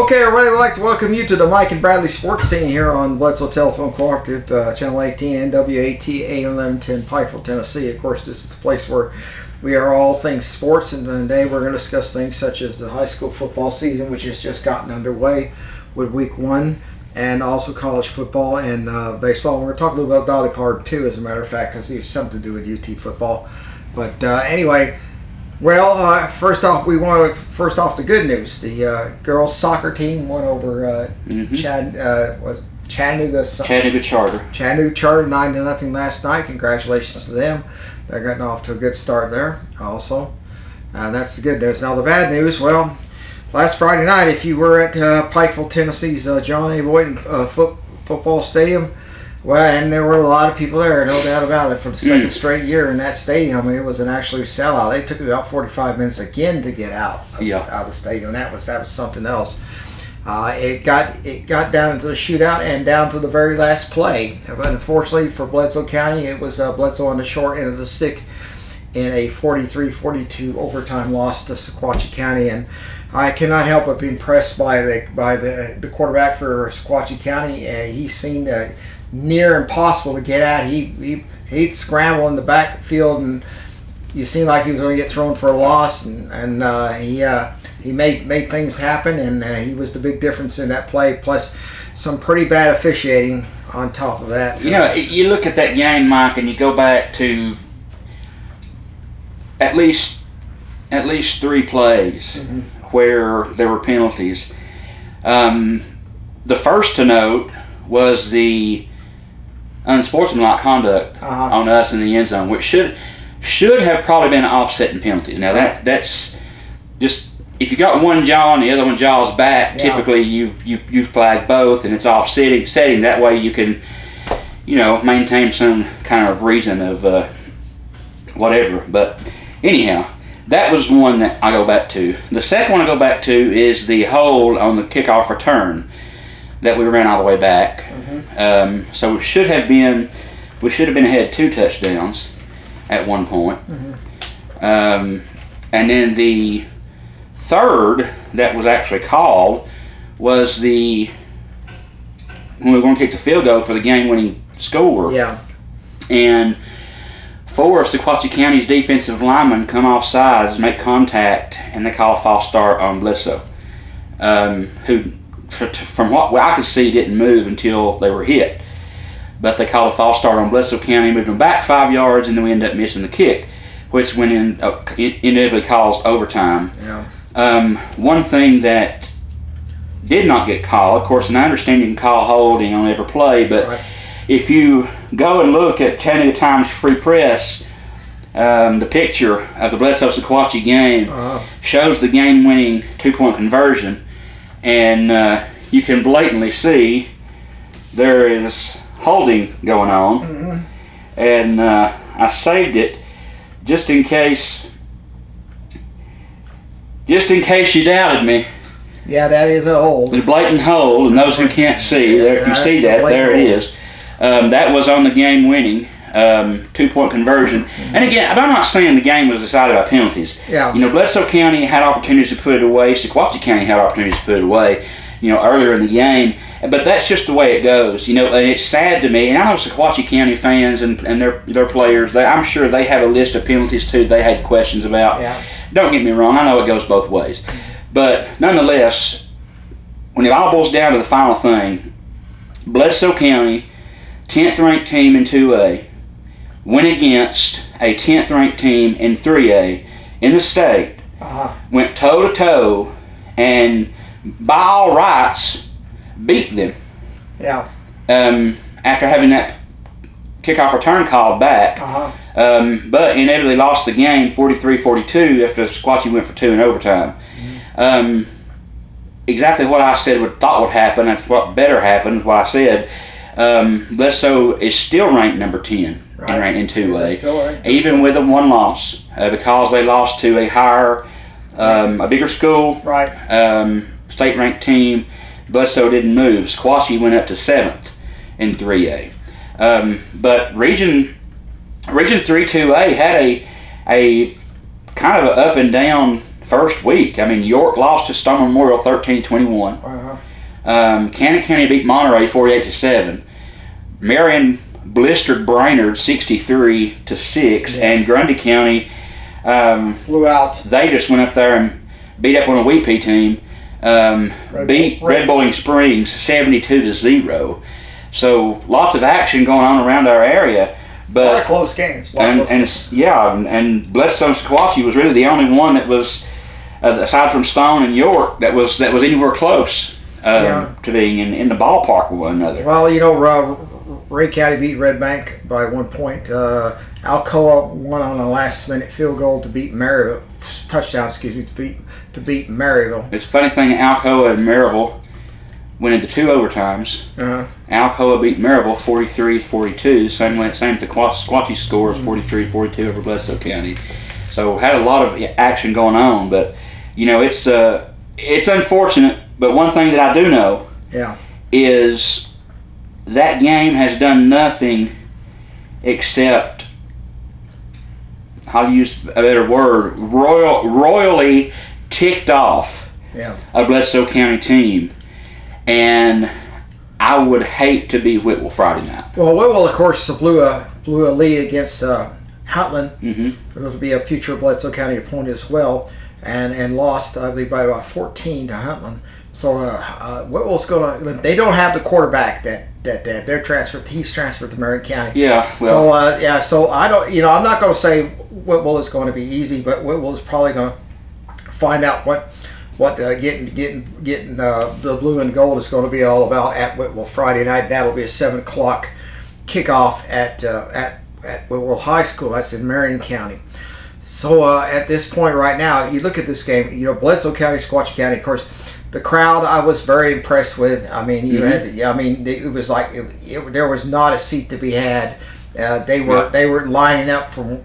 Okay, everybody, we'd like to welcome you to the Mike and Bradley Sports Scene here on Bledsoe Telephone Cooperative, Channel 18, NWAT, AM 1110, Pikeville, Tennessee. Of course, this is the place where we are all things sports, and today we're going to discuss things such as the high school football season, which has just gotten underway with week one, and also college football and baseball. We're going to talk a little about Dolly Parton, too, as a matter of fact, because it has something to do with UT football. But anyway... Well, first off, the good news. The girls' soccer team won over Chattanooga Charter. Chattanooga Charter 9-0 last night. Congratulations to them. They're getting off to a good start there. Also, that's the good news. Now the bad news. Well, last Friday night, if you were at Pikeville, Tennessee's John A. Boyd football stadium. Well, and there were a lot of people there, no doubt about it, for the second straight year in that stadium. It was an actual sellout. They took about 45 minutes again to get out of the stadium. That was something else. It got down into the shootout and down to the very last play. But unfortunately for Bledsoe County, it was Bledsoe on the short end of the stick in a 43-42 overtime loss to Sequatchie County. And I cannot help but be impressed by the quarterback for Sequatchie County. He seemed near impossible to get at. He'd scramble in the backfield, and you seemed like he was going to get thrown for a loss. And he made things happen, and he was the big difference in that play. Plus, some pretty bad officiating on top of that. You know, you look at that game, Mike, and you go back to at least 3 plays where there were penalties. The first to note was the unsportsmanlike conduct on us in the end zone, which should have probably been an offsetting penalty. Now that's just, if you got one jaw and the other one jaw's back, typically you flag both and it's offsetting. That way you can, maintain some kind of reason of whatever. But anyhow, that was one that I go back to. The second one I go back to is the hold on the kickoff return that we ran all the way back. So we should have been ahead 2 touchdowns at one point. And then the third that was actually called was when we were going to kick the field goal for the game-winning score. Yeah. And 4 of Sequatchie County's defensive linemen come off sides, make contact, and they call a false start on Bledsoe, who, from what I could see, didn't move until they were hit. But they called a false start on Bledsoe County, moved them back 5 yards, and then we ended up missing the kick, which inevitably caused overtime. Yeah. One thing that did not get called, of course, and I understand you can call holding on every play, but if you go and look at Chattanooga Times Free Press, the picture of the Bledsoe-Sequatchie game shows the game-winning 2-point conversion, and you can blatantly see there is holding going on. And I saved it just in case you doubted me. Yeah, that is a hold. The blatant hold, and those who can't see, there, if you see that, there it is. That was on the game-winning 2-point conversion. And again, I'm not saying the game was decided by penalties. Yeah. Bledsoe County had opportunities to put it away. Sequatchie County had opportunities to put it away, earlier in the game. But that's just the way it goes. And it's sad to me. And I know Sequatchie County fans and their players, I'm sure they have a list of penalties too they had questions about. Yeah. Don't get me wrong. I know it goes both ways. But nonetheless, when it all boils down to the final thing, Bledsoe County, 10th ranked team in 2A, went against a 10th ranked team in 3A in the state, went toe to toe, and by all rights beat them. Yeah. After having that kickoff return called back, but inevitably lost the game 43-42 after Sequatchie went for 2 in overtime. Exactly what I said thought would happen, and what better happened, what I said. Bledsoe is still ranked number 10 in 2A, even with a 1 loss, because they lost to a higher, a bigger school, state-ranked team. Bledsoe didn't move. Sequatchie went up to 7th in 3A. But Region 3 2A had a kind of an up and down first week. I mean, York lost to Stone Memorial 13-21. Cannon County beat Monterey 48-7. Marion blistered Brainerd 63-6, and Grundy County blew out. They just went up there and beat up on a WP team. Beat Red Bowling Springs 72-0. So lots of action going on around our area. But a lot of close games. And Bledsoe and Sequatchie was really the only one that was, aside from Stone and York, that was anywhere close to being in the ballpark with one another. Well, Ray County beat Red Bank by 1 point. Alcoa won on a last-minute field goal to beat Maryville. Touchdown, to beat Maryville. It's a funny thing, Alcoa and Maryville went into 2 overtimes. Alcoa beat Maryville 43-42. Same with the Sequatchie score is 43-42 over Bledsoe County. So had a lot of action going on, but it's unfortunate. But one thing that I do know is that game has done nothing except, how to use a better word, royally ticked off a Bledsoe County team. And I would hate to be Whitwell Friday night. Well, Whitwell, of course, blew a lead against Huntland. Mm-hmm. It will be a future Bledsoe County opponent as well, and lost, I believe, by about 14 to Huntland. So Whitwell's going to. They don't have the quarterback that they're transferred. He's transferred to Marion County. Yeah. Well. So I don't. I'm not going to say Whitwell is going to be easy, but Whitwell is probably going to find out what getting the blue and gold is going to be all about at Whitwell Friday night. That'll be a 7:00 kickoff at Whitwell High School. That's in Marion County. So at this point right now, you look at this game. Bledsoe County, Sequatchie County. Of course, the crowd I was very impressed with. I mean, it was like there was not a seat to be had. They were lining up from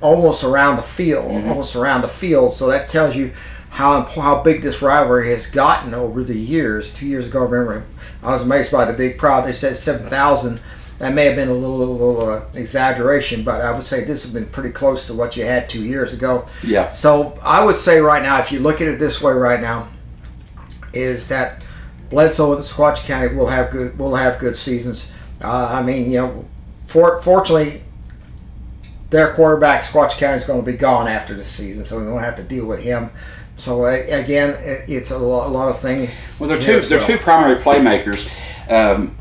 almost around the field. So that tells you how big this rivalry has gotten over the years. 2 years ago, I remember I was amazed by the big crowd. They said 7,000. That may have been a little exaggeration, but I would say this has been pretty close to what you had 2 years ago. Yeah. So I would say right now, if you look at it this way right now, is that Bledsoe and Sequatchie County will have good seasons. Fortunately, their quarterback, Sequatchie County, is going to be gone after the season, so we won't have to deal with him. So again, it's a lot of things. Well, they're two primary playmakers,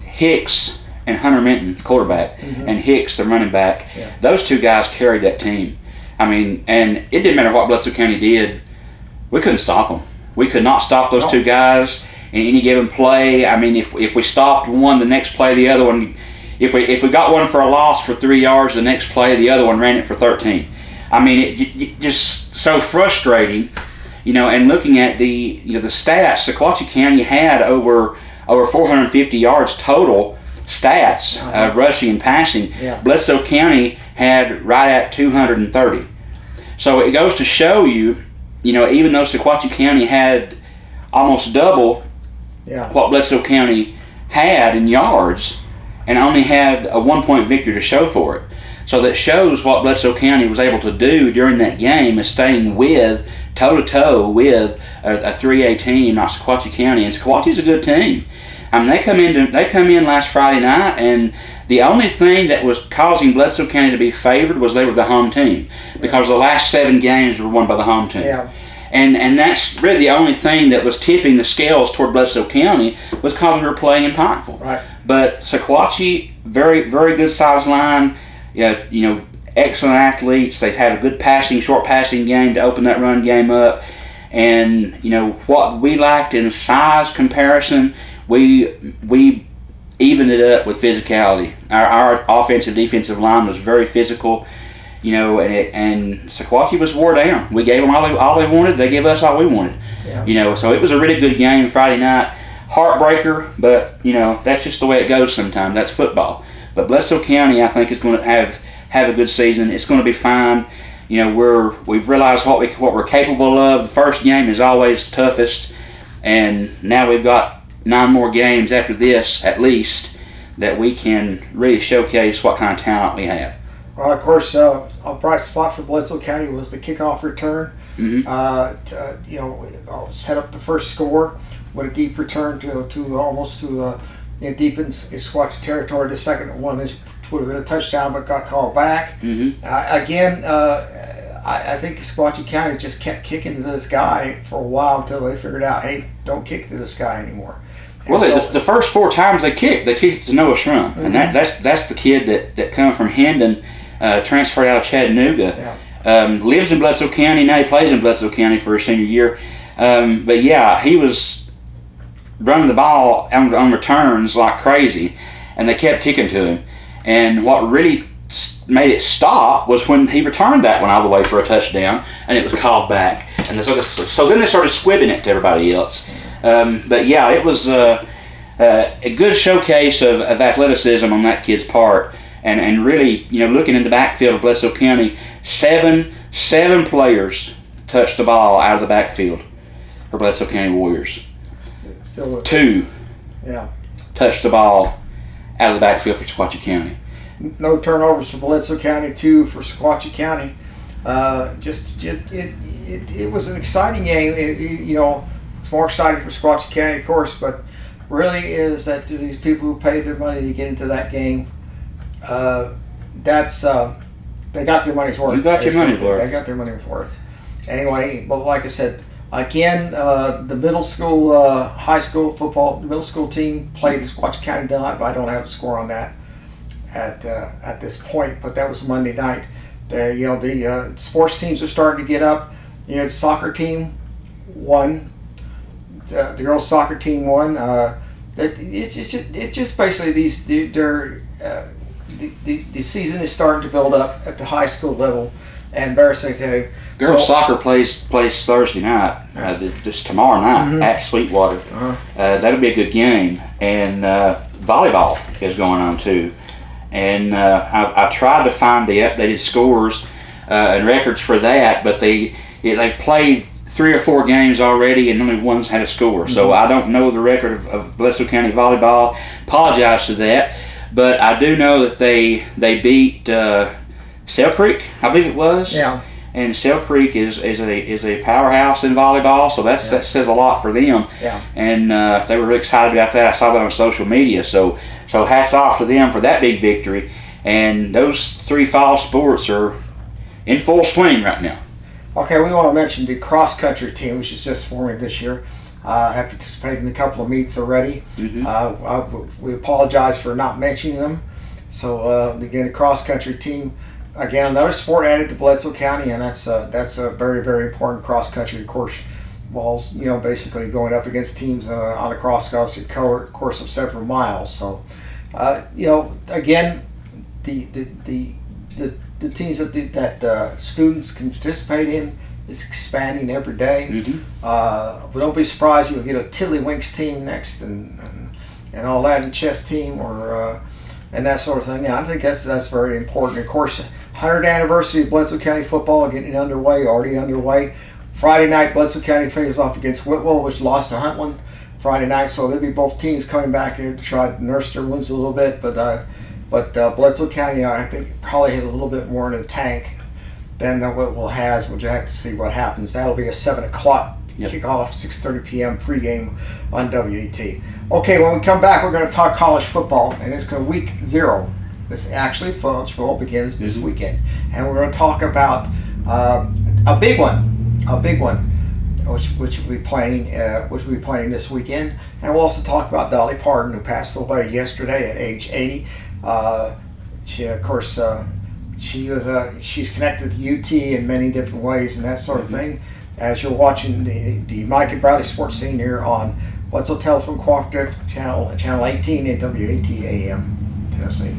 Hicks and Hunter Minton, quarterback, and Hicks, the running back. Yeah. Those two guys carried that team. I mean, and it didn't matter what Bledsoe County did, we couldn't stop them. We could not stop those two guys in any given play. I mean, if we stopped one, the next play, the other one. If we got one for a loss for 3 yards, the next play, the other one ran it for 13. I mean, it just so frustrating, And looking at the stats, Sequatchie County had over 450 yards total stats of rushing and passing. Yeah. Bledsoe County had right at 230. So it goes to show you, even though Sequatchie County had almost double what Bledsoe County had in yards, and only had a 1 point victory to show for it. So that shows what Bledsoe County was able to do during that game, is staying toe-to-toe with a 3A team, not Sequatchie County. And Sequatchie's a good team. I mean, they come in last Friday night, and the only thing that was causing Bledsoe County to be favored was they were the home team, because the last 7 games were won by the home team. Yeah. And that's really the only thing that was tipping the scales toward Bledsoe County, was because we were playing in Pikeville. Right. But Sequatchie, very, very good size line, excellent athletes. They've had a good short passing game to open that run game up. And, what we lacked in size comparison, we evened it up with physicality. Our offensive defensive line was very physical. And Sequatchie was wore down. We gave them all they wanted. They gave us all we wanted. Yeah. So it was a really good game Friday night. Heartbreaker, but that's just the way it goes sometimes. That's football. But Bledsoe County, I think, is going to have a good season. It's going to be fine. We've realized what we're capable of. The first game is always the toughest, and now we've got 9 more games after this, at least, that we can really showcase what kind of talent we have. Well, of course, a bright spot for Bledsoe County was the kickoff return. Set up the first score with a deep return to almost deep in Sequatchie territory. The second one would have been a touchdown, but got called back. I think Sequatchie County just kept kicking to this guy for a while until they figured out, hey, don't kick to this guy anymore. Well, the first 4 times they kicked to Noah Shrum, and that's the kid that come from Hendon, transferred out of Chattanooga, lives in Bledsoe County. Now he plays in Bledsoe County for his senior year. But yeah, he was running the ball on returns like crazy, and they kept kicking to him. And what really made it stop was when he returned that one all the way for a touchdown, and it was called back. And so then they started squibbing it to everybody else. But yeah, it was a good showcase of athleticism on that kid's part, and really, looking in the backfield of Bledsoe County, seven players touched the ball out of the backfield for Bledsoe County Warriors. Still 2 touched the ball out of the backfield for Sequatchie County. No turnovers for Bledsoe County, 2 for Sequatchie County. It was an exciting game. It's more exciting for Sequatchie County, of course, but really is that these people who paid their money to get into that game, they got their money's worth. You got your money's worth. They got their money's worth. Anyway, but like I said, again, the middle school, high school football, the middle school team played Sequatchie County tonight, but I don't have a score on that at this point. But that was Monday night. The sports teams are starting to get up. The soccer team won. The girls' soccer team won. It's just basically the season is starting to build up at the high school level, and basically girls' soccer plays Thursday night, just tomorrow night at Sweetwater. That'll be a good game, and volleyball is going on too. And I tried to find the updated scores and records for that, but they've played 3 or 4 games already, and only one's had a score. So I don't know the record of Bledsoe County volleyball. Apologize to that, but I do know that they beat Sale Creek, I believe it was. Yeah. And Sale Creek is a powerhouse in volleyball, so that says a lot for them. Yeah. And they were really excited about that. I saw that on social media. So hats off to them for that big victory. And those 3 fall sports are in full swing right now. Okay, we want to mention the cross-country team, which is just forming this year. Have participated in a couple of meets already. We apologize for not mentioning them. So again, the cross-country team, again, another sport added to Bledsoe County, and that's a very, very important cross-country course. Balls, basically going up against teams on a cross-country course of several miles. So, again, the teams that students can participate in is expanding every day. But don't be surprised you'll get a Tiddlywinks team next, and all that, and chess team, or and that sort of thing. Yeah, I think that's very important. Of course, 100th anniversary of Bledsoe County football already underway. Friday night, Bledsoe County faces off against Whitwell, which lost to Huntland Friday night. So there'll be both teams coming back here to try to nurse their wounds a little bit. But Bledsoe County, I think, probably has a little bit more in the tank than Whitwell has. We'll just have to see what happens. That'll be a 7 o'clock kickoff, 6:30 p.m. pregame on WET. Okay, when we come back, we're going to talk college football, and it's going to week 0. This actually, college football begins this weekend, and we're going to talk about a big one, which will be playing this weekend, and we'll also talk about Dolly Parton, who passed away yesterday at age 80. She's connected to UT in many different ways and that sort of thing. As you're watching the Mike and Bradley Sports Scene here on Bledsoe Telephone Cooperative channel 18 at WAT AM Tennessee.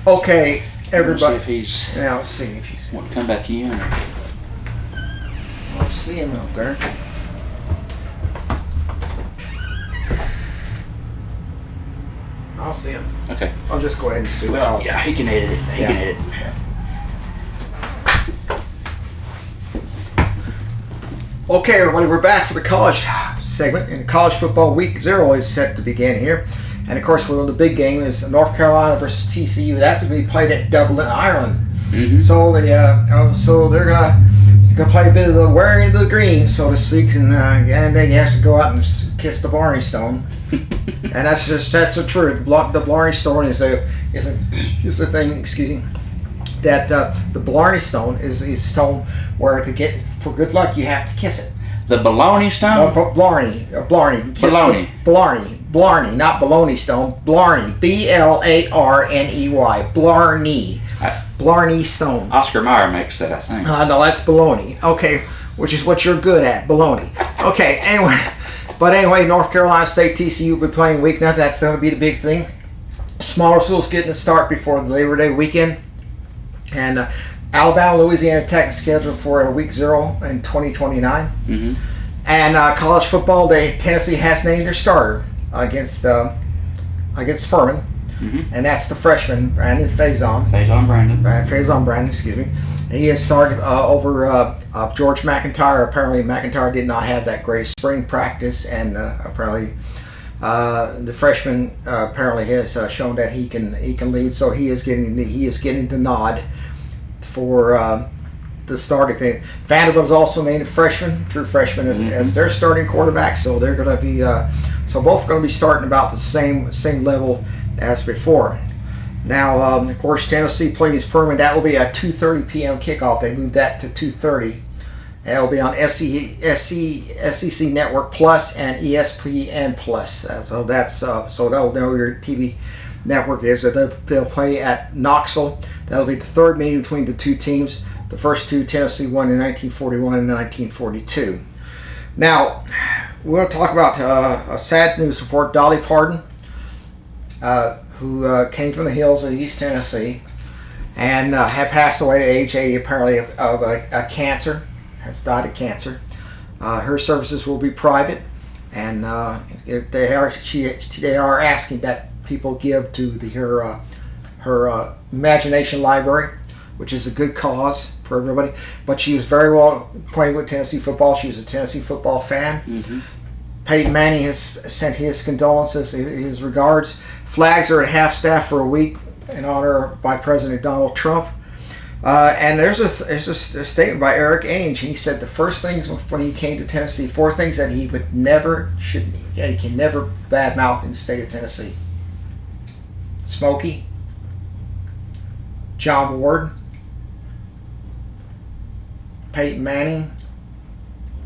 Okay, everybody. Let's see if he's want to come back in. I'll see him out there. I'll see him. Okay. I'll just go ahead and do Well, that. yeah, he can edit it. He can edit it. Okay, everybody, we're back for the college segment. And college football week 0 is set to begin here. And of course, the big game is North Carolina versus TCU. That's to be played at Dublin, Ireland. Mm-hmm. So they're gonna play a bit of the wearing of the green, so to speak, and they have to go out and kiss the Blarney Stone. And that's the truth. The Blarney Stone is a thing. Excuse me. That the Blarney Stone is a stone where to get for good luck you have to kiss it. The Baloney Stone? No, Blarney. Blarney, not Baloney Stone. Blarney. Blarney. Blarney. Blarney Stone. Oscar Mayer makes that, I think. No, that's baloney. Okay, which is what you're good at, baloney. Okay, anyway, North Carolina State TCU will be playing week 9. That's going to be the big thing. Smaller schools getting a start before the Labor Day weekend. And Alabama, Louisiana Tech is scheduled for week 0 in 2029. Mm-hmm. And college football, Tennessee has named their starter against Furman. Mm-hmm. And that's the freshman, Brandon Faison. Faison Brandon, excuse me. He has started over George McIntyre. Apparently, McIntyre did not have that great spring practice, and apparently the freshman apparently has shown that he can lead. So he is getting the nod for the starting thing. Vanderbilt is also named a freshman, true freshman, as their starting quarterback. So they're going to be both going to be starting about the same level as before. Now, of course, Tennessee plays Furman. That will be a 2:30 p.m. kickoff. They moved that to 2:30. And it'll be on SEC Network Plus and ESPN Plus. So that'll know your TV network is. They'll play at Knoxville. That'll be the third meeting between the two teams. The first two Tennessee won in 1941 and 1942. Now, we're going to talk about a sad news report. Dolly Parton, who came from the hills of East Tennessee and had passed away at age 80, apparently of a cancer, has died of cancer. Her services will be private, and they are asking that people give to her Imagination Library, which is a good cause for everybody. But she was very well acquainted with Tennessee football. She was a Tennessee football fan. Mm-hmm. Peyton Manning has sent his condolences, his regards. Flags are at half-staff for a week in honor by President Donald Trump. And there's a statement by Eric Ainge. He said the first things when he came to Tennessee, 4 things that he would he can never badmouth in the state of Tennessee: Smokey, John Ward, Peyton Manning.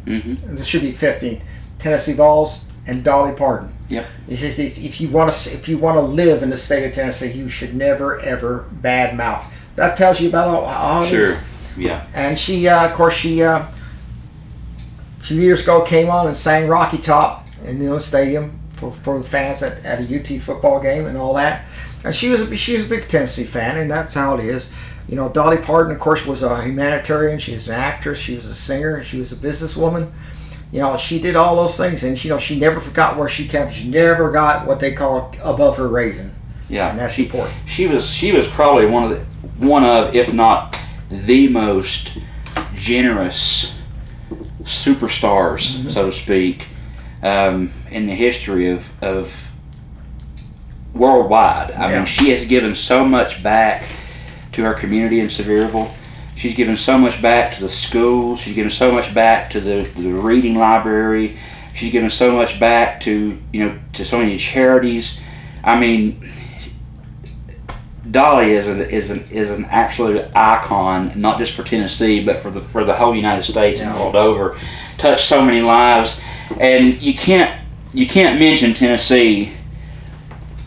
Mm-hmm. This should be 15. Tennessee Vols and Dolly Parton. Yep. He says if you want to live in the state of Tennessee, you should never ever badmouth. That tells you about all Sure. This. Yeah. And she, of course, a few years ago came on and sang Rocky Top in the stadium for the fans at a UT football game and all that. And she was a big Tennessee fan, and that's how it is. You know, Dolly Parton, of course, was a humanitarian. She was an actress. She was a singer. She was a businesswoman. You know, she did all those things, and she never forgot where she came from. She never got what they call above her raisin. Yeah, and that's important. She was probably one of, if not the most generous superstars, mm-hmm. so to speak, in the history of worldwide. I mean, she has given so much back to her community in Sevierville. She's given so much back to the schools. She's given so much back to the reading library. She's given so much back to so many charities. I mean, Dolly is an absolute icon, not just for Tennessee, but for the whole United States and world over. Touched so many lives, and you can't mention Tennessee,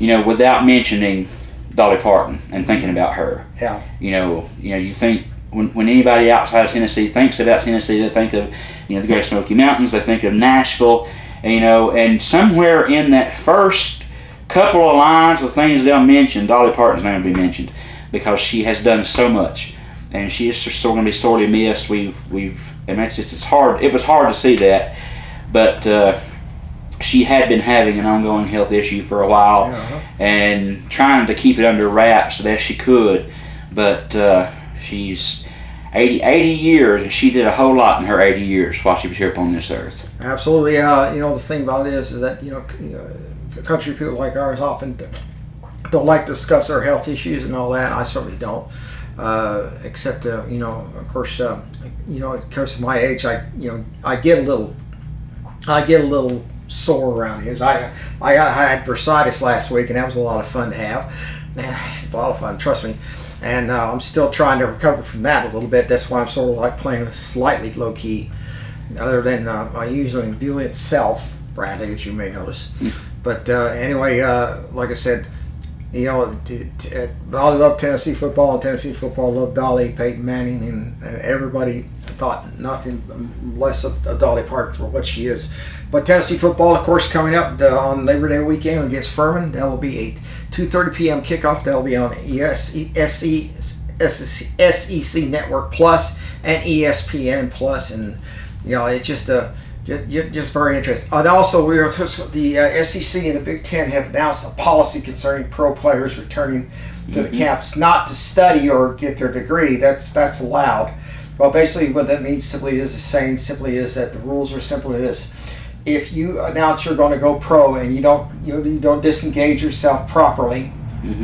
without mentioning Dolly Parton and thinking about her. Yeah. You think when anybody outside of Tennessee thinks about Tennessee, they think of the Great Smoky Mountains, they think of Nashville, and somewhere in that first couple of lines of things they'll mention, Dolly Parton's name will be mentioned because she has done so much, and she is still going to be sorely missed. It's hard. It was hard to see that, but she had been having an ongoing health issue for a while, and trying to keep it under wraps the best she could. But she's 80 years, and she did a whole lot in her 80 years while she was here upon this earth. Absolutely. The thing about it is that country people like ours often don't like to discuss their health issues and all that. I certainly don't. Except of course, because of my age, I get a little sore around here. I had bursitis last week, and that was a lot of fun to have. It's a lot of fun, trust me. And I'm still trying to recover from that a little bit. That's why I'm sort of like playing slightly low key, other than my usual brilliant self, Bradley, as you may notice. But anyway, like I said, I love Tennessee football, and Tennessee football loved Dolly, Peyton Manning, and everybody thought nothing less of Dolly Parton for what she is. But Tennessee football, of course, coming up on Labor Day weekend against Furman. That will be a 2:30 p.m. kickoff. That will be on SEC Network Plus and ESPN Plus, and it's just very interesting. And also, the SEC and the Big Ten have announced a policy concerning pro players returning to the campus, not to study or get their degree. That's allowed. Well, basically, what that means simply is that the rules are simply this: if you announce you're going to go pro and you don't disengage yourself properly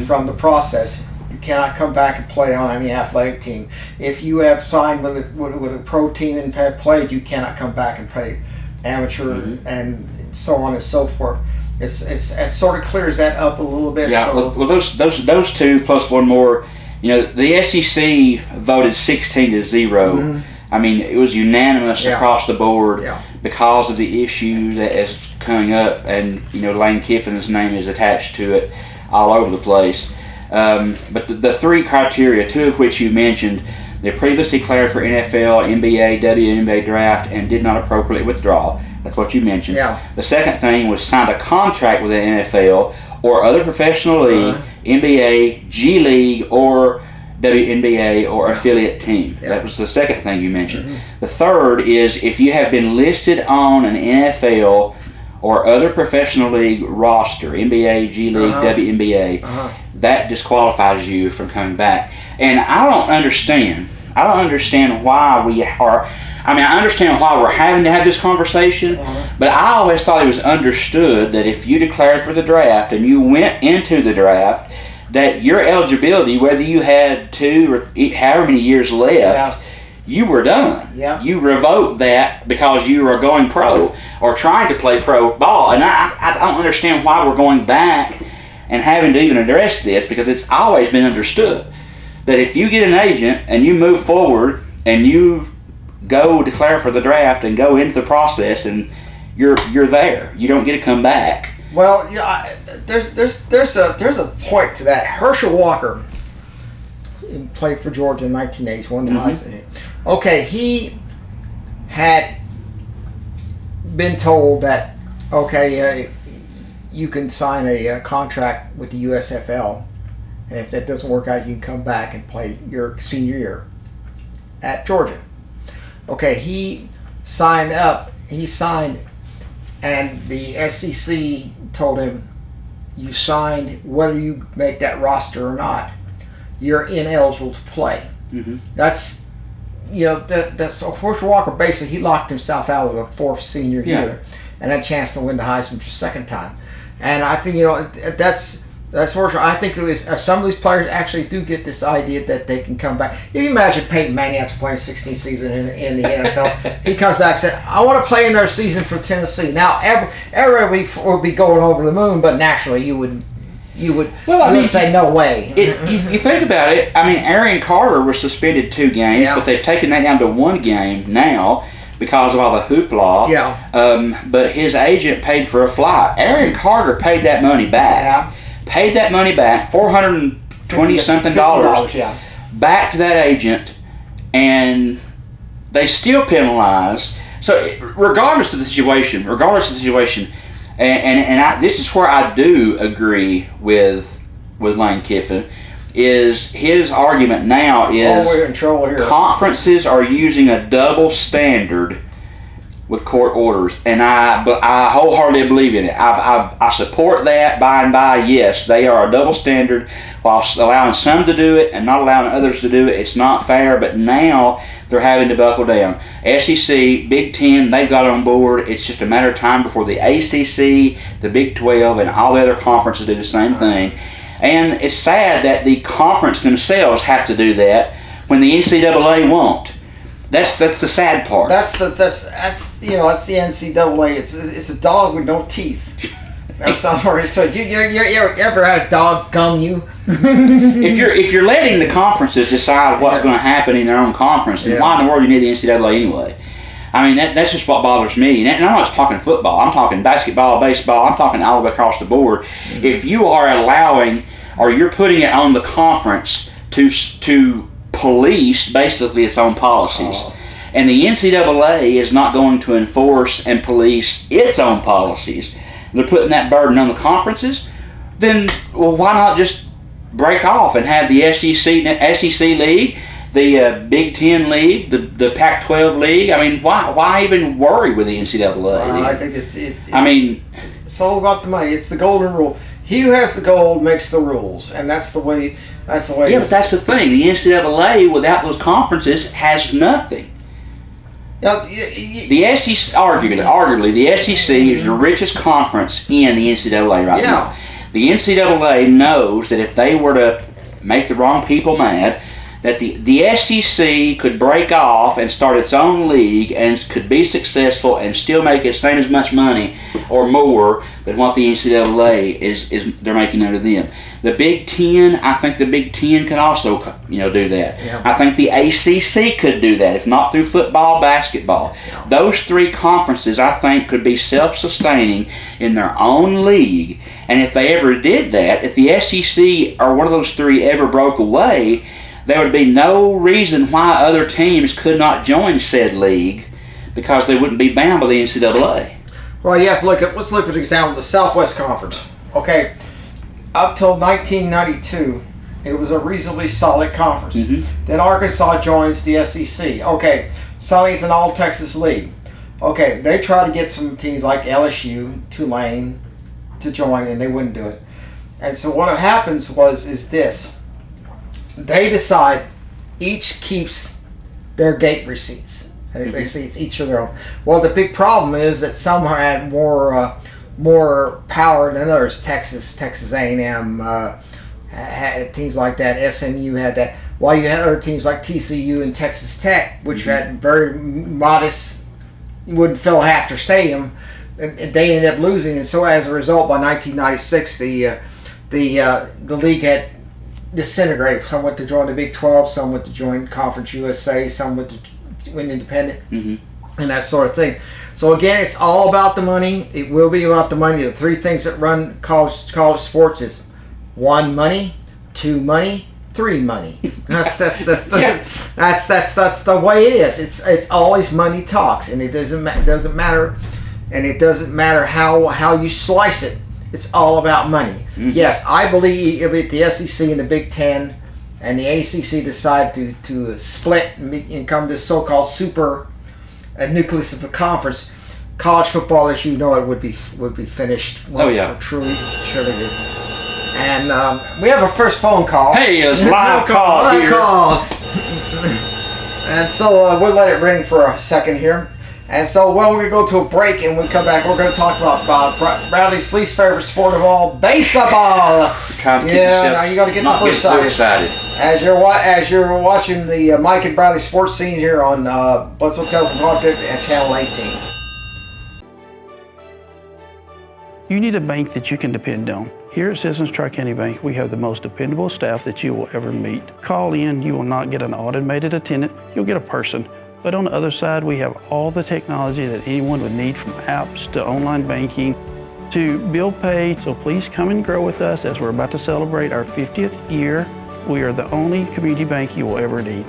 from the process, you cannot come back and play on any athletic team. If you have signed with a pro team and have played, you cannot come back and play amateur and so on and so forth. It sort of clears that up a little bit. Yeah. So. Well, those two plus one more. The SEC voted 16-0. I mean, it was unanimous across the board because of the issue that is coming up, and Lane Kiffin's name is attached to it all over the place. But the three criteria, two of which you mentioned, they previously declared for NFL, NBA, WNBA draft, and did not appropriately withdraw. That's what you mentioned. Yeah. The second thing was signed a contract with the NFL or other professional league, NBA, G League, or WNBA or affiliate team. That was the second thing you mentioned. The third is if you have been listed on an NFL or other professional league roster, NBA, G League, WNBA, that disqualifies you from coming back. And I don't understand why we are. I mean, I understand why we're having to have this conversation, but I always thought it was understood that if you declared for the draft and you went into the draft, that your eligibility, whether you had 2 or however many years left, you were done. Yeah. You revoked that because you were going pro or trying to play pro ball. And I don't understand why we're going back and having to even address this, because it's always been understood that if you get an agent and you move forward and you go declare for the draft and go into the process and you're there, you don't get to come back. Well, there's a point to that. Herschel Walker played for Georgia in 1980s. Won the Heisman. Okay, he had been told that you can sign a contract with the USFL, and if that doesn't work out, you can come back and play your senior year at Georgia. Okay, he signed up. And the SEC told him, you signed, whether you make that roster or not, you're ineligible to play. That's so Herschel Walker, basically, he locked himself out of a fourth senior year and had a chance to win the Heisman for the second time. And I think, that's Herschel. I think some of these players actually do get this idea that they can come back. You can imagine Peyton Manning after playing 16 season in the NFL. He comes back and says, I want to play another season for Tennessee. Now, everybody would be going over the moon, but naturally you would say no way. You think about it. I mean, Aaron Carter was suspended 2 games, but they've taken that down to 1 game now because of all the hoopla. But his agent paid for a flight. Aaron Carter paid that money back. Paid that money back, $420-something back to that agent, and they still penalize. So regardless of the situation, and this is where I do agree with Lane Kiffin, is his argument now is we're in trouble here. Conferences are using a double standard with court orders, and I wholeheartedly believe in it. I support that by and by. Yes, they are a double standard. While allowing some to do it and not allowing others to do it, it's not fair. But now they're having to buckle down. SEC, Big Ten, they've got on board. It's just a matter of time before the ACC, the Big 12, and all the other conferences do the same thing. And it's sad that the conference themselves have to do that when the NCAA won't. That's the sad part. That's the NCAA. It's a dog with no teeth. That's not where it's to. You ever had a dog gum you? if you're letting the conferences decide what's going to happen in their own conference, then why in the world do you need the NCAA anyway? I mean, that's just what bothers me. And I'm not just talking football. I'm talking basketball, baseball. I'm talking all the way across the board. Mm-hmm. If you are allowing, or you're putting it on the conference to police basically its own policies, and the NCAA is not going to enforce and police its own policies, they're putting that burden on the conferences, then why not just break off and have the SEC League, the Big Ten League, the Pac-12 League? I mean, why even worry with the NCAA? I think it's all about the money. It's the golden rule. He who has the gold makes the rules, and that's the way. Yeah, but that's the thing. The NCAA, without those conferences, has nothing. Now, the SEC, arguably, the SEC is the richest conference in the NCAA right now. The NCAA knows that if they were to make the wrong people mad, that the SEC could break off and start its own league and could be successful and still make the same as much money or more than what the NCAA is they're making under them. The Big Ten, I think the Big Ten can also do that. Yeah. I think the ACC could do that, if not through football, basketball. Yeah. Those three conferences, I think, could be self-sustaining in their own league. And if they ever did that, if the SEC or one of those three ever broke away, there would be no reason why other teams could not join said league, because they wouldn't be bound by the NCAA. Well, you have to let's look at an example of the Southwest Conference. Okay, up till 1992, it was a reasonably solid conference. Mm-hmm. Then Arkansas joins the SEC. Okay, suddenly it's an all-Texas league. Okay, they tried to get some teams like LSU, Tulane to join, and they wouldn't do it. And so what happens is this. They decide each keeps their gate receipts. Basically, it's each of their own. Well, the big problem is that some had more power than others. Texas A&M had teams like that. SMU had that. While you had other teams like TCU and Texas Tech, which had very modest, wouldn't fill half their stadium, and they ended up losing. And so, as a result, by 1996, the league had disintegrate. Some went to join the Big 12, some went to join Conference USA, some went to win independent, and that sort of thing. So again, it's all about the money. It will be about the money. The three things that run college sports is 1, money, 2, money, 3, money. That's the way it is. It's always money talks, and it doesn't matter, and it doesn't matter how you slice it. It's all about money. Mm-hmm. Yes, I believe if the SEC and the Big Ten and the ACC decide to split and become this so-called super nucleus of a conference, college football, as you know it, would be finished. Truly. And we have our first phone call. Hey, it's live call. Live call. And so we'll let it ring for a second here. And so, we're going to go to a break, and when we come back, we're going to talk about Bradley's least favorite sport of all, baseball. Now you got to get the first side. As you're watching the Mike and Bradley sports scene here on Blitz Hotel and Channel 18. You need a bank that you can depend on. Here at Citizens Tri-County Bank, we have the most dependable staff that you will ever meet. Call in, you will not get an automated attendant, you'll get a person. But on the other side, we have all the technology that anyone would need, from apps to online banking to bill pay. So please come and grow with us as we're about to celebrate our 50th year. We are the only community bank you will ever need.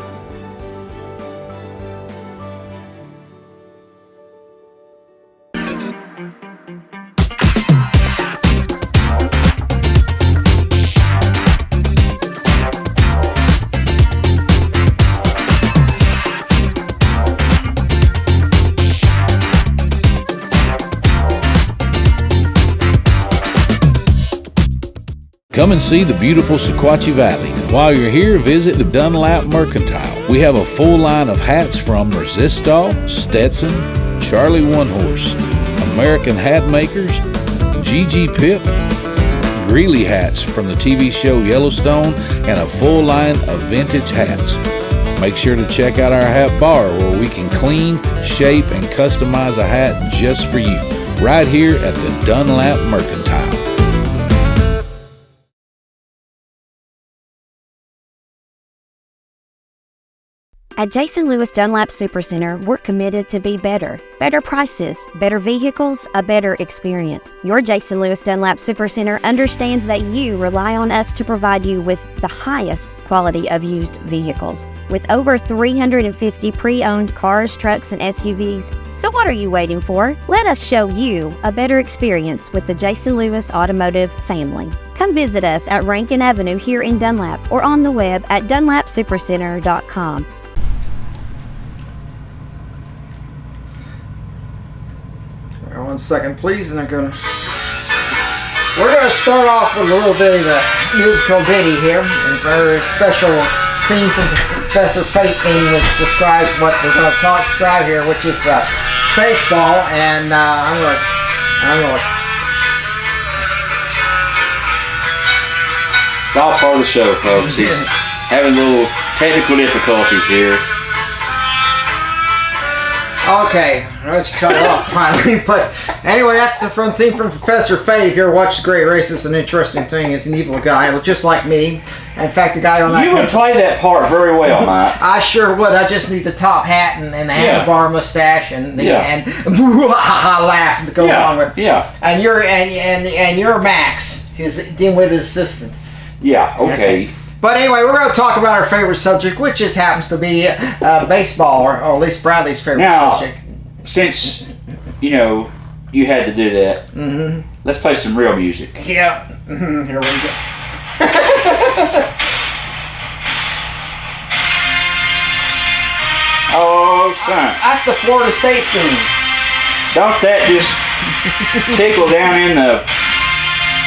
Come and see the beautiful Sequatchie Valley. And while you're here, visit the Dunlap Mercantile. We have a full line of hats from Resistol, Stetson, Charlie One Horse, American Hat Makers, GG Pip, Greeley hats from the TV show Yellowstone, and a full line of vintage hats. Make sure to check out our hat bar where we can clean, shape, and customize a hat just for you, right here at the Dunlap Mercantile. At Jason Lewis Dunlap Supercenter, we're committed to be better. Better prices, better vehicles, a better experience. Your Jason Lewis Dunlap Supercenter understands that you rely on us to provide you with the highest quality of used vehicles. With over 350 pre-owned cars, trucks, and SUVs. So what are you waiting for? Let us show you a better experience with the Jason Lewis Automotive family. Come visit us at Rankin Avenue here in Dunlap or on the web at dunlapsupercenter.com. One second, please, and we're gonna start off with a little bit of a musical ditty here, a very special theme from Professor Fate theme, which describes what we're going to describe here, which is baseball. And I'm gonna. It's all part of the show, folks. He's having little technical difficulties here. Okay, let's cut it off finally. But anyway, that's the theme from Professor Fate. If you ever watched The Great Race, it's an interesting thing. He's an evil guy, just like me. In fact, the guy on that... You would play that part very well, Mike. I sure would. I just need the top hat and the handlebar mustache and laugh to go along with. Yeah. And you're Max, who's dealing with his assistant. Yeah. Okay. But anyway, we're going to talk about our favorite subject, which just happens to be baseball, or at least Bradley's favorite subject. Since, you had to do that, let's play some real music. Yeah. Here we go. Oh, son. That's the Florida State theme. Don't that just tickle down in the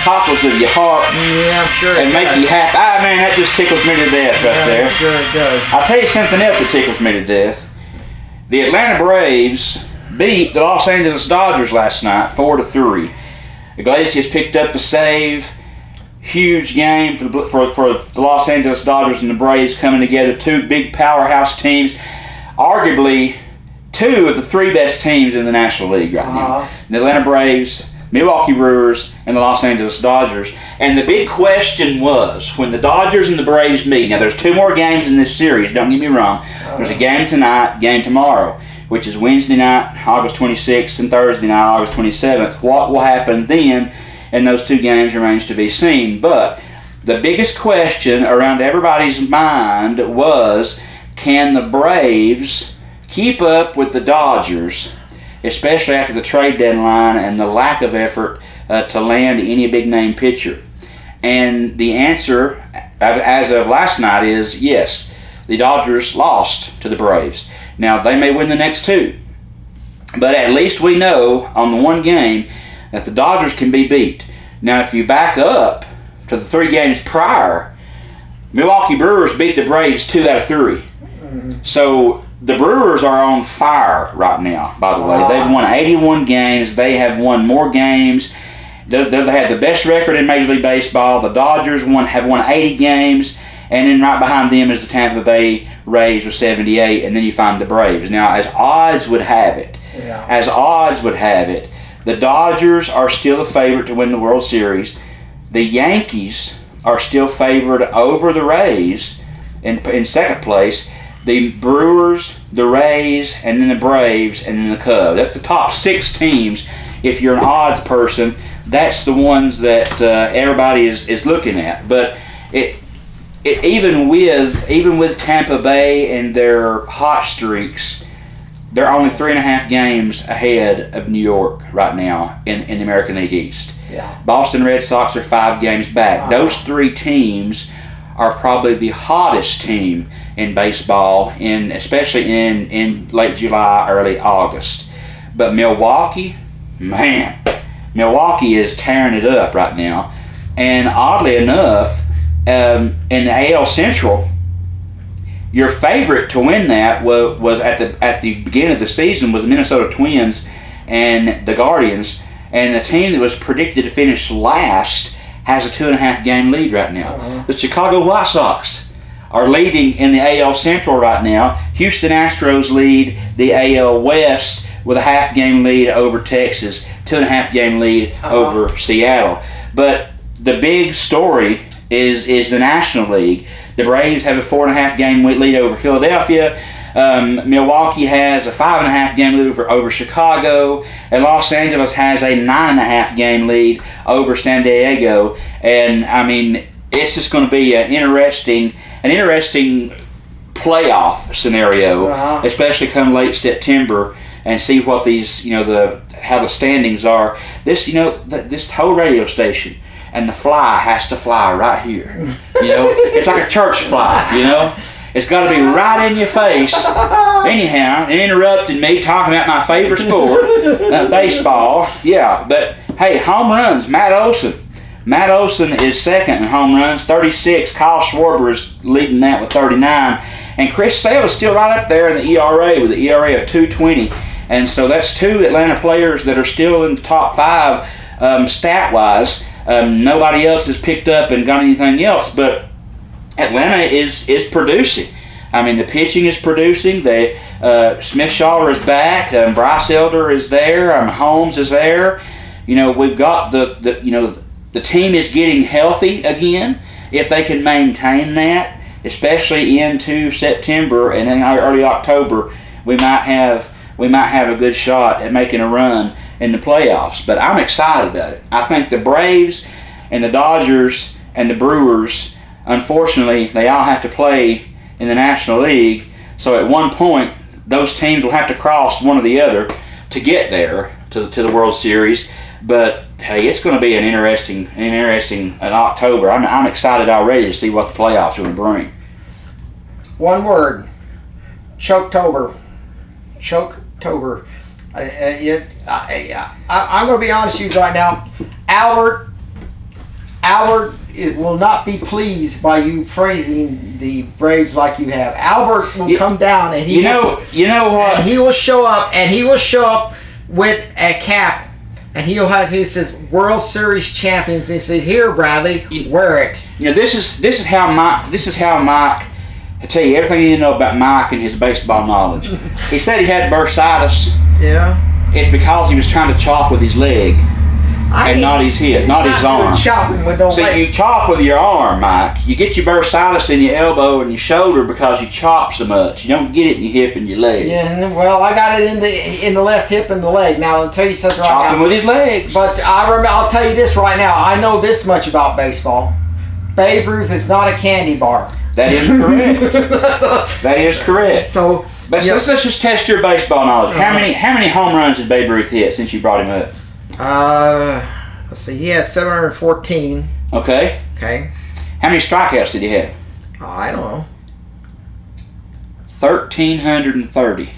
cockles of your heart? Yeah, I'm sure it and make you happy. Man, that just tickles me to death right there. I'm sure it does. I'll tell you something else that tickles me to death. The Atlanta Braves beat the Los Angeles Dodgers last night 4-3. Iglesias picked up the save. Huge game for the Los Angeles Dodgers and the Braves coming together. Two big powerhouse teams. Arguably two of the three best teams in the National League right now. The Atlanta Braves, Milwaukee Brewers, and the Los Angeles Dodgers. And the big question was, when the Dodgers and the Braves meet, now there's two more games in this series, don't get me wrong. There's a game tonight, game tomorrow, which is Wednesday night, August 26th, and Thursday night, August 27th. What will happen then in those two games remains to be seen. But the biggest question around everybody's mind was, can the Braves keep up with the Dodgers, especially after the trade deadline and the lack of effort to land any big-name pitcher? And the answer, as of last night, is yes. The Dodgers lost to the Braves. Now, they may win the next two, but at least we know on the one game that the Dodgers can be beat. Now, if you back up to the 3 games prior, Milwaukee Brewers beat the Braves 2 out of 3. So the Brewers are on fire right now, by the way. They've won 81 games. They have won more games. They had the best record in Major League Baseball. The Dodgers have won 80 games. And then right behind them is the Tampa Bay Rays with 78. And then you find the Braves. Now, as odds would have it, the Dodgers are still the favorite to win the World Series. The Yankees are still favored over the Rays in second place. The Brewers, the Rays, and then the Braves, and then the Cubs. That's the top 6 teams. If you're an odds person, that's the ones that everybody is looking at. But even with Tampa Bay and their hot streaks, they're only 3.5 games ahead of New York right now in the American League East. Yeah. Boston Red Sox are 5 games back. Those 3 teams are probably the hottest team in baseball, especially in late July, early August. But Milwaukee is tearing it up right now. And oddly enough, in the AL Central, your favorite to win that was at the beginning of the season was the Minnesota Twins and the Guardians, and the team that was predicted to finish last has a 2.5 game lead right now. The Chicago White Sox are leading in the AL Central right now. Houston Astros lead the AL West with a 0.5 game lead over Texas, 2.5 game lead over Seattle. But the big story is the National League. The Braves have a 4.5 game lead over Philadelphia. Milwaukee has a 5.5 game lead over Chicago, and Los Angeles has a 9.5 game lead over San Diego. And I mean, it's just going to be an interesting playoff scenario, especially come late September, and see what these, how the standings are. This, this whole radio station and the fly has to fly right here. It's like a church fly. It's got to be right in your face. Anyhow, it interrupted me talking about my favorite sport, baseball. Yeah, but hey, home runs. Matt Olson is second in home runs, 36. Kyle Schwarber is leading that with 39. And Chris Sale is still right up there in the ERA with the ERA of 2.20. And so that's two Atlanta players that are still in the top 5 stat-wise. Nobody else has picked up and got anything else, but Atlanta is producing. I mean, the pitching is producing. Smith Schaller is back. Bryce Elder is there. Holmes is there. We've got the team is getting healthy again. If they can maintain that, especially into September and then early October, we might have a good shot at making a run in the playoffs. But I'm excited about it. I think the Braves and the Dodgers and the Brewers, unfortunately, they all have to play in the National League. So at one point, those teams will have to cross one or the other to get there to the World Series. But hey, it's going to be an interesting October. I'm excited already to see what the playoffs are going to bring. One word: Choketober. Choketober. I'm going to be honest with you right now. Albert will not be pleased by you phrasing the Braves like you have. Albert will come down and you know what? And he will show up with a cap, and he says World Series champions. And he said, "Here, Bradley, wear it." This is how Mike. I tell you everything you need to know about Mike and his baseball knowledge. He said he had bursitis. Yeah. It's because he was trying to chop with his leg. Not his hip, not his arm. You chop with your arm, Mike. You get your bursitis in your elbow and your shoulder because you chop so much. You don't get it in your hip and your leg. Yeah, well, I got it in the left hip and the leg. Now, I'll tell you something right now. Chopping with his legs. But I'll tell you this right now. I know this much about baseball. Babe Ruth is not a candy bar. That is correct. That is correct. So, but let's just test your baseball knowledge. How many home runs did Babe Ruth hit since you brought him up? Let's see. He had 714. Okay. How many strikeouts did he have? I don't know. 1,330.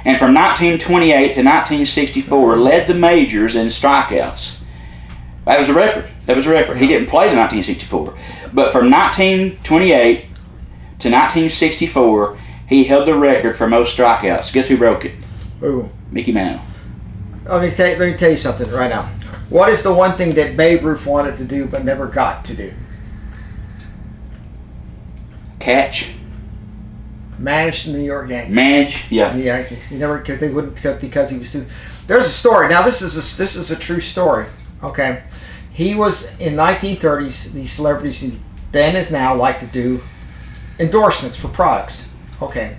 And from 1928 to 1964, led the majors in strikeouts. That was a record. He didn't play in 1964. But from 1928 to 1964, he held the record for most strikeouts. Guess who broke it? Who? Mickey Mantle. Let me tell you something right now. What is the one thing that Babe Ruth wanted to do but never got to do? Catch. Manage the New York Yankees. Manage, yeah. The Yankees. He never, because they wouldn't cut because he was too. There's a story. Now this is a true story. Okay, he was in 1930s. These celebrities then as now like to do endorsements for products. Okay.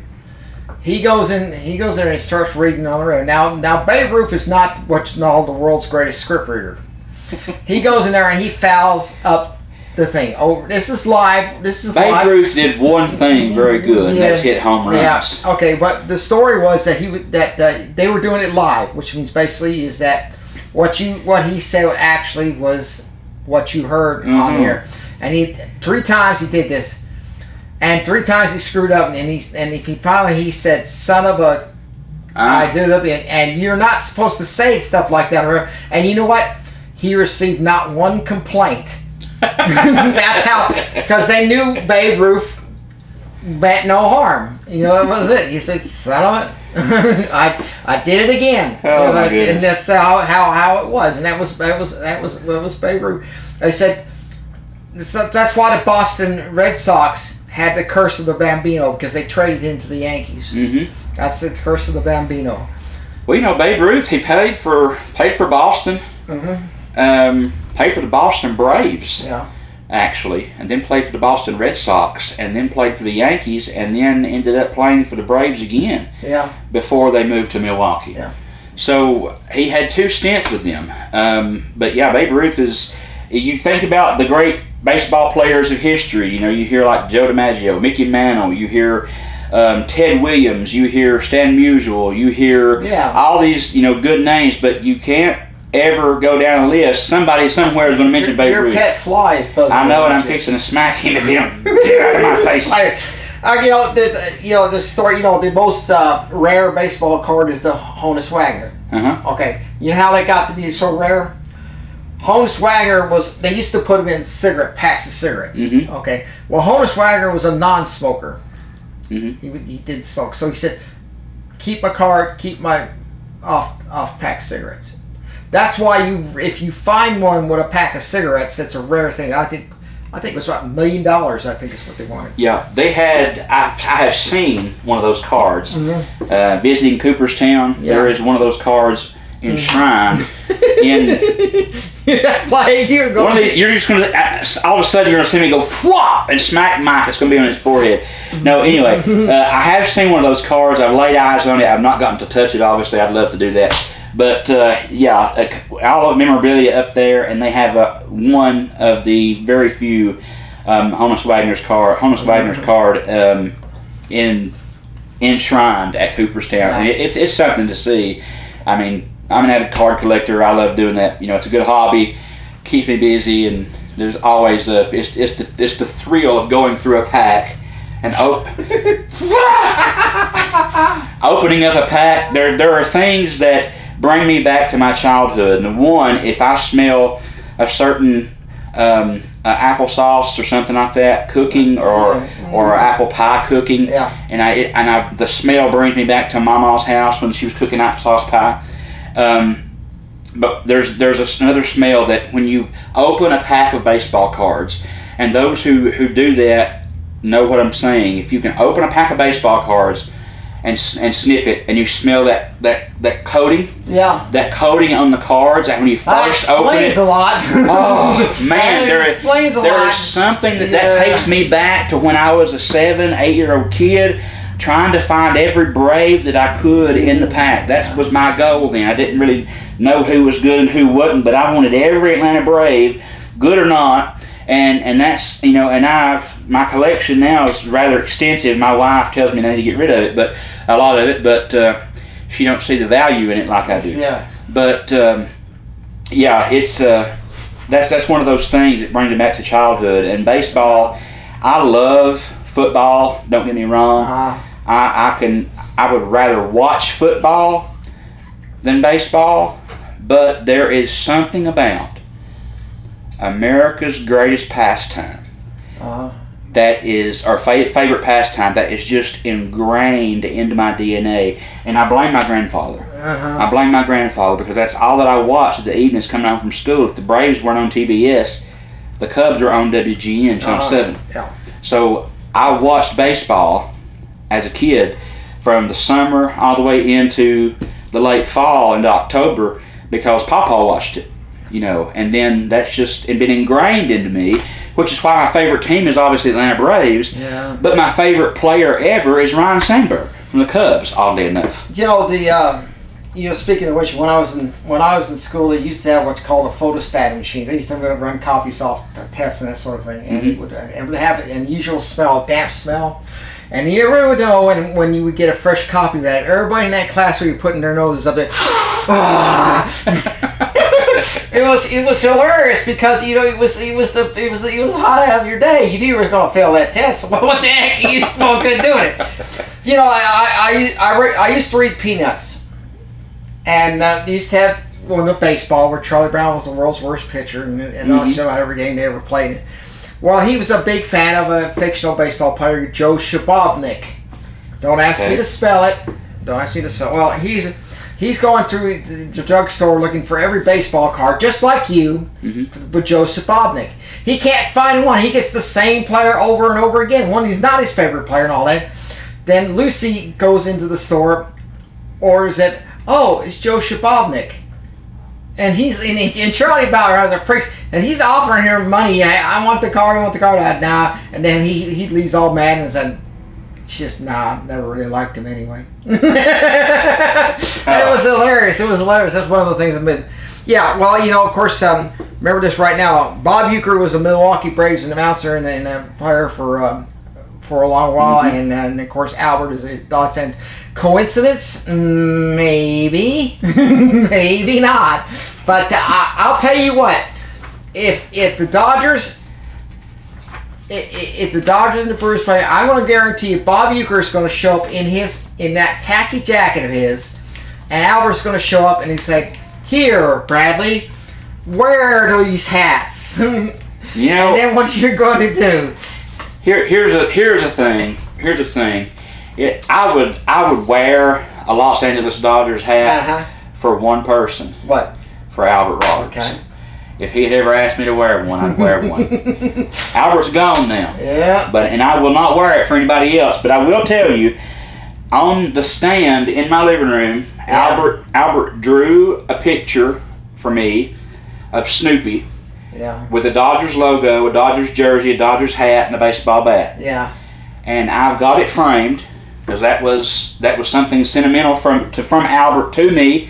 He goes in and he starts reading on the road. Now Babe Ruth is not what's called the world's greatest script reader. He goes in there and he fouls up the thing. Oh, this is live. Babe Ruth did one thing very good, and that's hit home runs. Yeah. Okay, but the story was that they were doing it live, which means basically is that what he said actually was what you heard on here. And 3 times he did this. And 3 times he screwed up, and he finally said, "Son of a," I did it up, and you're not supposed to say stuff like that. And you know what? He received not one complaint That's how, because they knew Babe Ruth meant no harm. That was it. He said, "Son of it, I did it again." Oh, my goodness. And that's how it was. And that was Babe Ruth. They said that's why the Boston Red Sox had the curse of the Bambino, because they traded him to the Yankees. Mm-hmm. That's the curse of the Bambino. Well, Babe Ruth, he played for Boston. Mm-hmm. Played for the Boston Braves. Yeah. Actually, and then played for the Boston Red Sox, and then played for the Yankees, and then ended up playing for the Braves again. Yeah. Before they moved to Milwaukee. Yeah. So he had 2 stints with them. But yeah, Babe Ruth is. You think about the great baseball players of history. You hear like Joe DiMaggio, Mickey Mantle. You hear Ted Williams. You hear Stan Musial. You hear all these good names, but you can't ever go down a list. Somebody somewhere is going to mention Babe Ruth. Your pet fly is buzzing. I know, and I'm fixing to smack him if you don't get out of my face. There's this story. The most rare baseball card is the Honus Wagner. Uh-huh. Okay, you know how they got to be so rare? Honus Wagner they used to put them in packs of cigarettes. Mm-hmm. Okay, well, Honus Wagner was a non-smoker. Mm-hmm. He didn't smoke, so he said, "Keep my card, keep my off pack cigarettes." That's why if you find one with a pack of cigarettes, that's a rare thing. I think it was about $1 million. I think is what they wanted. Yeah, they had. I have seen one of those cards. Mm-hmm. Visiting Cooperstown, there is one of those cards enshrined in. Play here, go. You're just gonna all of a sudden you're gonna see me go whop and smack Mike. It's gonna be on his forehead. No, anyway, I have seen one of those cards. I've laid eyes on it. I've not gotten to touch it. Obviously, I'd love to do that. But all of memorabilia up there, and they have one of the very few Honus Wagner's card enshrined at Cooperstown. And it's something to see. I mean, I'm an avid card collector. I love doing that. It's a good hobby, keeps me busy, and there's always it's the thrill of going through a pack and opening up a pack. There are things that bring me back to my childhood. And one, if I smell a certain applesauce or something like that cooking, or apple pie cooking, and the smell brings me back to Mama's house when she was cooking applesauce pie. But there's another smell that when you open a pack of baseball cards, and those who do that know what I'm saying. If you can open a pack of baseball cards and sniff it, and you smell that coating, that coating on the cards, and when you first open it, explains a lot. Oh man, there is something that takes me back to when I was a 7-8-year-old kid, trying to find every Brave that I could in the pack. That was my goal then. I didn't really know who was good and who wasn't, but I wanted every Atlanta Brave, good or not. And that's, my collection now is rather extensive. My wife tells me I need to get rid of it, but a lot of it, but she don't see the value in it like I do. Yeah. But it's that's one of those things that brings me back to childhood. And baseball, I love football. Don't get me wrong. I would rather watch football than baseball, but there is something about America's greatest pastime that is our favorite pastime that is just ingrained into my DNA, and I blame my grandfather. I blame my grandfather because that's all that I watched in the evenings coming home from school. If the Braves weren't on TBS, the Cubs were on WGN Channel 7. Yeah. So I watched baseball as a kid from the summer all the way into the late fall into October because Papa watched it. And then that's just been ingrained into me, which is why my favorite team is obviously Atlanta Braves. Yeah. But my favorite player ever is Ryan Sandberg from the Cubs, oddly enough. Speaking of which, when I was in school, they used to have what's called a photostat machine. They used to run copies off tests and that sort of thing, and it would have an unusual smell, a damp smell. And you ever would know when you would get a fresh copy of that, everybody in that class would be putting their noses up there. It was hilarious because it was the highlight of your day. You knew you were going to fail that test. Well, what the heck? You just felt good doing it. I used to read Peanuts, and they used to have going to baseball, where Charlie Brown was the world's worst pitcher, and I'll show out every game they ever played. Well, he was a big fan of a fictional baseball player, Joe Shabobnik. Don't ask me to spell it. Don't ask me to spell it. Well, he's going through the drugstore looking for every baseball card, just like you, with Joe Shabobnik. He can't find one. He gets the same player over and over again. One, he's not his favorite player and all that. Then Lucy goes into the store, orders it. Oh, it's Joe Shabobnik. And Charlie Bauer has a pricks, and he's offering her money. I want the card. Nah. And then he leaves all mad and said, just never really liked him anyway. It was hilarious. That's one of those things that made. Yeah, well, of course, remember this right now. Bob Uecker was a Milwaukee Braves announcer and a player for a long while, and then of course Albert is a Dodgers. Coincidence? Maybe, maybe not. But I'll tell you what: if the Dodgers. If the Dodgers and the Brewers play, I'm going to guarantee you Bob Uecker is going to show up in that tacky jacket of his, and Albert's going to show up and he's like, "Here, Bradley, wear these hats." And then what you're going to do? Here's a thing. I would wear a Los Angeles Dodgers hat for one person. What? For Albert Roberts. Okay. If he had ever asked me to wear one, I'd wear one. Albert's gone now. Yeah. And I will not wear it for anybody else. But I will tell you, on the stand in my living room, Albert drew a picture for me of Snoopy. Yeah. With a Dodgers logo, a Dodgers jersey, a Dodgers hat, and a baseball bat. Yeah. And I've got it framed because that was something sentimental from Albert to me.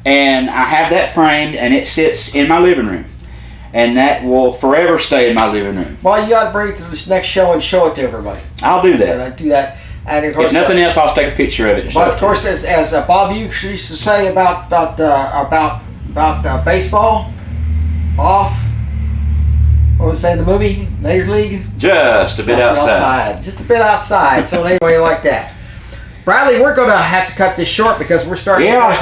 And I have that framed, and it sits in my living room. And that will forever stay in my living room. Well, you got to bring it to this next show and show it to everybody. I'll do that. And do that. And of course, if nothing else, I'll take a picture of it. But of course, as Bob Uecker used to say about baseball, what was it in the movie? Major League? Just a bit outside. Just a bit outside. So anyway, like that. Bradley, we're going to have to cut this short because we're starting. Yeah, you're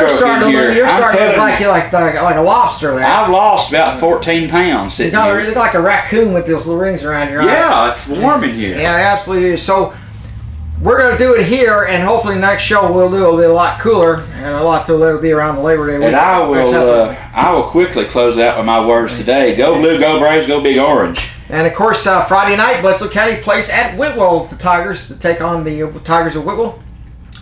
starting to look like a lobster there. I've lost about 14 pounds sitting here. You look like a raccoon with those little rings around your eyes. Yeah, it's warm in here. Yeah, absolutely. So we're going to do it here, and hopefully next show it'll be a lot cooler, and it'll be around the Labor Day weekend. And I will quickly close out with my words today. Go Blue, go Braves, go Big Orange. And of course, Friday night, Bledsoe County plays at Whitwell, the Tigers, to take on the Tigers of Whitwell.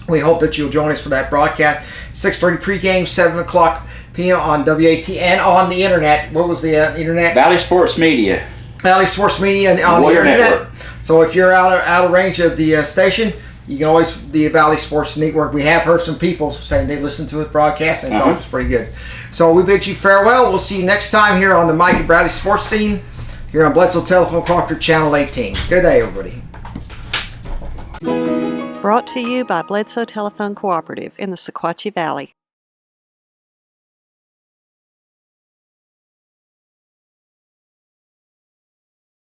We hope that you'll join us for that broadcast. 6:30 pregame, 7 o'clock p.m. on WAT and on the internet. What was the internet? Valley Sports Media. Valley Sports Media on the internet. Network. So if you're out of range of the station, you can always the Valley Sports Network. We have heard some people saying they listened to it broadcast and thought it was pretty good. So we bid you farewell. We'll see you next time here on the Mike and Bradley Sports Scene. Here on Bledsoe Telephone Cooperative Channel 18. Good day, everybody. Brought to you by Bledsoe Telephone Cooperative in the Sequatchie Valley.